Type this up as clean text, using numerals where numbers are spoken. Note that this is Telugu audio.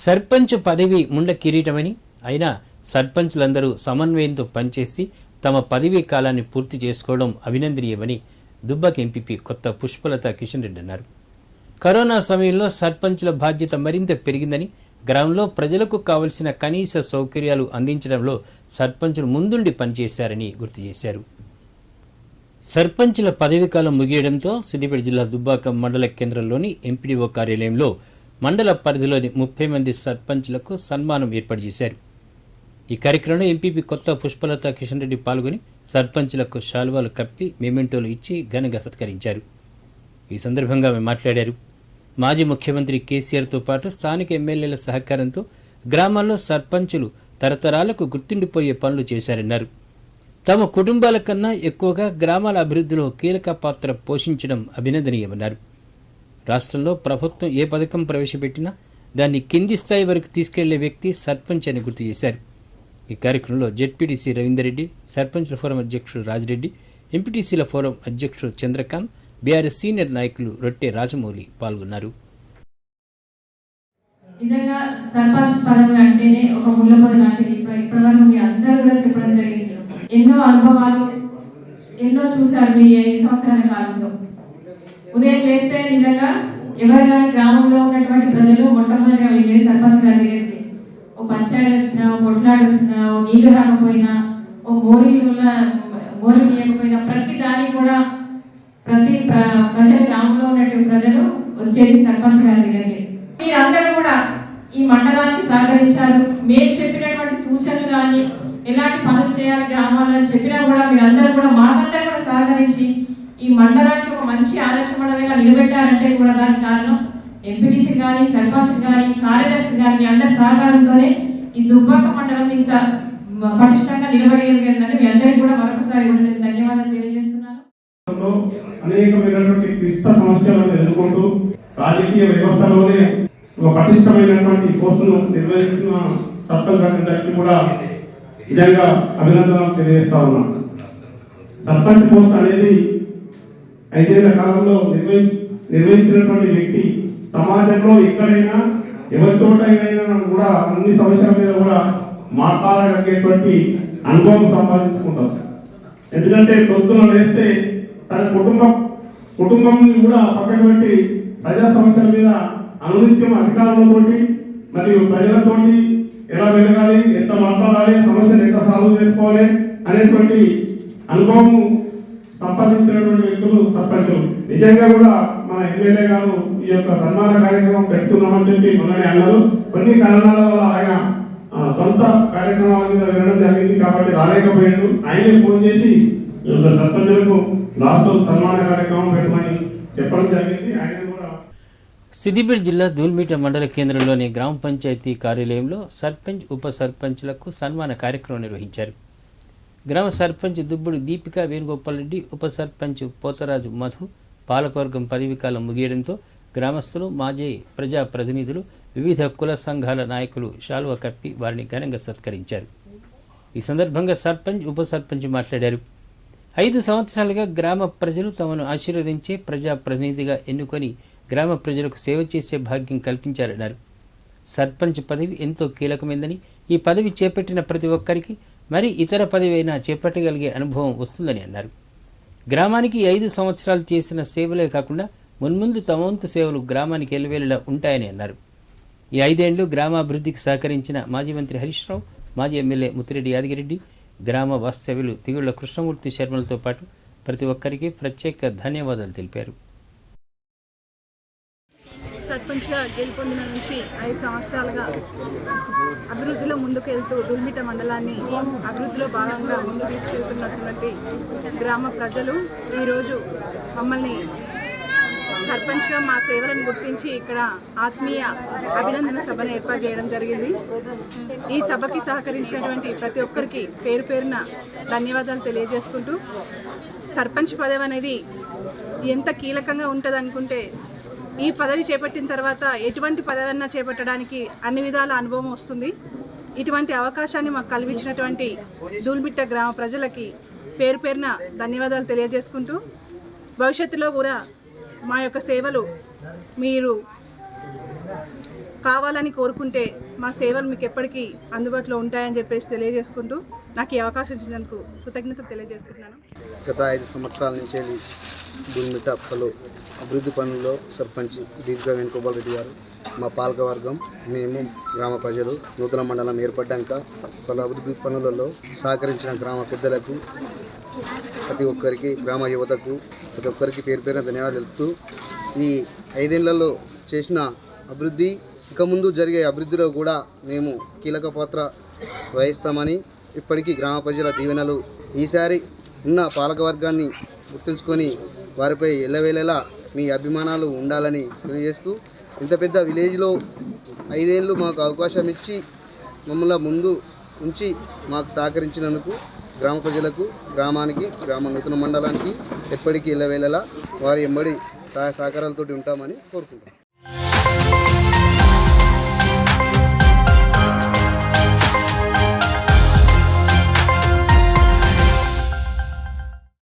సర్పంచ్ పదవి ముండ కిరీటమని, అయినా సర్పంచ్లందరూ సమన్వయంతో పనిచేసి తమ పదవీ కాలాన్ని పూర్తి చేసుకోవడం అభినందనీయమని దుబ్బాక ఎంపీపీ కొత్త పుష్పలత కిషన్ రెడ్డి అన్నారు. కరోనా సమయంలో సర్పంచ్ల బాధ్యత మరింత పెరిగిందని, గ్రామంలో ప్రజలకు కావలసిన కనీస సౌకర్యాలు అందించడంలో సర్పంచులు ముందుండి పనిచేశారని గుర్తు చేశారు. సర్పంచ్ల పదవీకాలం ముగియడంతో సిద్దిపేట జిల్లా దుబ్బాక మండల కేంద్రంలోని ఎంపీడీఓ కార్యాలయంలో మండల పరిధిలోని 30 మంది సర్పంచ్లకు సన్మానం ఏర్పాటు చేశారు. ఈ కార్యక్రమంలో ఎంపీపీ కొత్త పుష్పలత కిషన్ రెడ్డి పాల్గొని సర్పంచ్లకు శాలువాలు కప్పి మెమెంటోలు ఇచ్చి ఘనంగా సత్కరించారు. ఈ సందర్భంగా ఆమె మాట్లాడారు. మాజీ ముఖ్యమంత్రి కేసీఆర్తో పాటు స్థానిక ఎమ్మెల్యేల సహకారంతో గ్రామాల్లో సర్పంచులు తరతరాలకు గుర్తుండిపోయే పనులు చేశారన్నారు. తమ కుటుంబాల కన్నా ఎక్కువగా గ్రామాల అభివృద్ధిలో కీలక పాత్ర పోషించడం అభినందనీయమన్నారు. రాష్ట్రంలో ప్రభుత్వం ఏ పథకం ప్రవేశపెట్టినా దాన్ని కింది స్థాయి వరకు తీసుకెళ్లే వ్యక్తి సర్పంచ్ అని గుర్తు చేశారు. ఈ కార్యక్రమంలో జెడ్పీటీసీ రవీందర్ రెడ్డి, సర్పంచ్ల ఫోరం అధ్యక్షుడు రాజిరెడ్డి, ఎంపీటీసీల ఫోరం అధ్యక్షుడు చంద్రకాంత్, బీఆర్ఎస్ సీనియర్ నాయకులు రొట్టె రాజమౌళి పాల్గొన్నారు. నిజంగా సర్పంచ్ పదవి అంటేనే ఒక ముళ్ళ పదవి లాంటిది. ఇప్పటివరకు మీ అందరూ కూడా చెప్పడం జరిగింది. ఎన్నో అనుభవాలు ఎన్నో చూశారు మీ 5 సంవత్సరాల కాలంలో. ఉదయం లేస్తే నిజంగా ఎవరు కానీ గ్రామంలో ఉన్నటువంటి ప్రజలు మొట్టమొదటిగా వెళ్ళే సర్పంచ్ గారి దగ్గరికి ఓ పంచాయతీ వచ్చినా, ఓ కొట్లాడి వచ్చినా, ఓ నీళ్లు రాకపోయినా, ఓ మోరీలు తీయకపోయినా ప్రతి దానికి కూడా ప్రతి ప్రజలు గ్రామంలో ఉన్నటువంటి ప్రజలు వచ్చేది సర్పంచ్ గారి దగ్గరికి. మీరందరూ కూడా ఈ మండలానికి సహకరించారు. మేము చెప్పినటువంటి సూచనలు కానీ ఎలాంటి పనులు చేయాలి గ్రామాల్లో చెప్పినా కూడా మీరందరూ కూడా మాకందరూ కూడా సహకరించి ఈ మండలానికి ఒక మంచి ఆదర్శ మండలంగా నిలబెట్టారంటే కూడా దానికి కారణం ఎంపీటీసీ కానీ, సర్పంచ్ కానీ, కార్యదర్శి కానీ మీ అందరి సహకారంతోనే ఈ దుబ్బాక మండలం ఇంత పటిష్టంగా నిలబడగలిగిందంటే మీ అందరికీ కూడా మరొకసారి కూడా నేను ధన్యవాదాలు తెలియజేస్తున్నాను. అనేకమైనటువంటి క్లిష్ట సమస్యలను ఎదుర్కొంటూ రాజకీయ వ్యవస్థలోనే ఒక పటిష్టమైనటువంటి పోస్టును నిర్వహిస్తున్న సర్పంచ్ కూడా నిజంగా అభినందనలు తెలియజేస్తా ఉన్నాం. సర్పంచ్ పోస్ట్ అనేది 5 ఏళ్ల కాలంలో నిర్వహించినటువంటి వ్యక్తి సమాజంలో ఎక్కడైనా ఎవరితోటైనా కూడా అన్ని సమస్యల మీద కూడా మాట్లాడగలిగేటువంటి అనుభవం సంపాదించుకుంటారు. ఎందుకంటే పొద్దున వేస్తే తన కుటుంబం కూడా పక్కన పెట్టి ప్రజా సమస్యల మీద అనునిత్యం అధికారులతోటి మరియు ప్రజలతోటి ఎలా వెలగాలి, ఎంత మాట్లాడాలి, సమస్యలు ఎంత సాల్వ్ చేసుకోవాలి అనేటువంటి అనుభవం సంపాదించినటువంటి వ్యక్తులు సర్పంచులు. నిజంగా కూడా మన ఎమ్మెల్యే గారు ఈ యొక్క సన్మాన కార్యక్రమం పెట్టుకున్నామని చెప్పి మొన్ననే అన్నారు. కొన్ని కారణాల వల్ల ఆయన సొంత కార్యక్రమాల మీద వెళ్ళడం జరిగింది కాబట్టి రాలేకపోయాడు. ఆయనే ఫోన్ చేసి సర్పంచులకు లాస్ట్ సన్మాన కార్యక్రమం పెట్టమని చెప్పడం జరిగింది. ఆయన కూడా సిద్దిపేట జిల్లా దూల్మిట మండల కేంద్రంలోని గ్రామ పంచాయతీ కార్యాలయంలో సర్పంచ్, ఉప సర్పంచ్లకు సన్మాన కార్యక్రమం నిర్వహించారు. గ్రామ సర్పంచ్ దుబ్బుడు దీపిక వేణుగోపాల్ రెడ్డి, ఉప సర్పంచ్ పోతరాజు మధు పాలకవర్గం పదవీకాలం ముగియడంతో గ్రామస్తులు, మాజీ ప్రజాప్రతినిధులు, వివిధ కుల సంఘాల నాయకులు శాలువా కప్పి వారిని ఘనంగా సత్కరించారు. ఈ సందర్భంగా సర్పంచ్, ఉప సర్పంచ్ మాట్లాడారు. 5 సంవత్సరాలుగా గ్రామ ప్రజలు తమను ఆశీర్వదించే ప్రజాప్రతినిధిగా ఎన్నుకొని గ్రామ ప్రజలకు సేవ చేసే భాగ్యం కల్పించారన్నారు. సర్పంచ్ పదవి ఎంతో కీలకమైందని, ఈ పదవి చేపట్టిన ప్రతి ఒక్కరికి మరి ఇతర పదవి అయినా చేపట్టగలిగే అనుభవం వస్తుందని అన్నారు. గ్రామానికి 5 సంవత్సరాలు చేసిన సేవలే కాకుండా మున్ముందు తమ వంతు సేవలు గ్రామానికి ఎల్లవేళలా ఉంటాయని అన్నారు. ఈ 5 ఏళ్లు గ్రామాభివృద్ధికి సహకరించిన మాజీ మంత్రి హరీష్ రావు, మాజీ ఎమ్మెల్యే ముత్తిరెడ్డి యాదగిరెడ్డి, గ్రామ వాస్తవ్యులు తిగుళ్ల కృష్ణమూర్తి శర్మలతో పాటు ప్రతి ఒక్కరికి ప్రత్యేక ధన్యవాదాలు తెలిపారు. సర్పంచ్గా గెలుపొందిన నుంచి 5 సంవత్సరాలుగా అభివృద్ధిలో ముందుకు వెళ్తూ దుల్మిట మండలాన్ని అభివృద్ధిలో భాగంగా ముందుకు తీసుకెళ్తున్నటువంటి గ్రామ ప్రజలు ఈరోజు మమ్మల్ని సర్పంచ్గా మా సేవలను గుర్తించి ఇక్కడ ఆత్మీయ అభినందన సభను ఏర్పాటు చేయడం జరిగింది. ఈ సభకి సహకరించినటువంటి ప్రతి ఒక్కరికి పేరు పేరున ధన్యవాదాలు తెలియజేసుకుంటూ, సర్పంచ్ పదవి అనేది ఎంత కీలకంగా ఉంటుంది అనుకుంటే ఈ పదవి చేపట్టిన తర్వాత ఎటువంటి పదవన్నా చేపట్టడానికి అన్ని విధాల అనుభవం వస్తుంది. ఇటువంటి అవకాశాన్ని మాకు కల్పించినటువంటి దూల్మిట్ట గ్రామ ప్రజలకి పేరు పేరున ధన్యవాదాలు తెలియజేసుకుంటూ, భవిష్యత్తులో కూడా మా యొక్క సేవలు మీరు కావాలని కోరుకుంటే మా సేవలు మీకు ఎప్పటికీ అందుబాటులో ఉంటాయని చెప్పేసి తెలియజేసుకుంటూ నాకు ఈ అవకాశం ఇచ్చినందుకు కృతజ్ఞతలు తెలియజేసుకుంటున్నాను. గత 5 సంవత్సరాల నుంచి దుల్మిట పలు అభివృద్ధి పనుల్లో సర్పంచ్ దీర్ఘ వేణుగోపాల్ రెడ్డి గారు, మా పాలకవర్గం, మేము గ్రామ ప్రజలు నూతన మండలం ఏర్పడ్డాక పలు అభివృద్ధి పనులలో సహకరించిన గ్రామ పెద్దలకు, ప్రతి ఒక్కరికి, గ్రామ యువతకు ప్రతి ఒక్కరికి పేరు పేరున ధన్యవాదాలు తెలుపుతూ ఈ 5 ఏళ్లలో చేసిన అభివృద్ధి ఇక ముందు జరిగే అభివృద్ధిలో కూడా మేము కీలక పాత్ర వహిస్తామని, ఇప్పటికీ గ్రామ ప్రజల దీవెనలు ఈసారి ఉన్న పాలకవర్గాన్ని గుర్తుంచుకొని వారిపై ఎల్లవేళలా మీ అభిమానాలు ఉండాలని తెలియజేస్తూ, ఇంత పెద్ద విలేజ్లో 5 ఏళ్ళు మాకు అవకాశం ఇచ్చి మమ్మల్ని ముందు ఉంచి మాకు సహకరించినందుకు గ్రామ ప్రజలకు, గ్రామానికి, గ్రామ నూతన మండలానికి ఎప్పటికీ ఎల్లవేళలా వారి ఎంబడి సహాయ సహకారాలతో ఉంటామని కోరుకుంటున్నాం.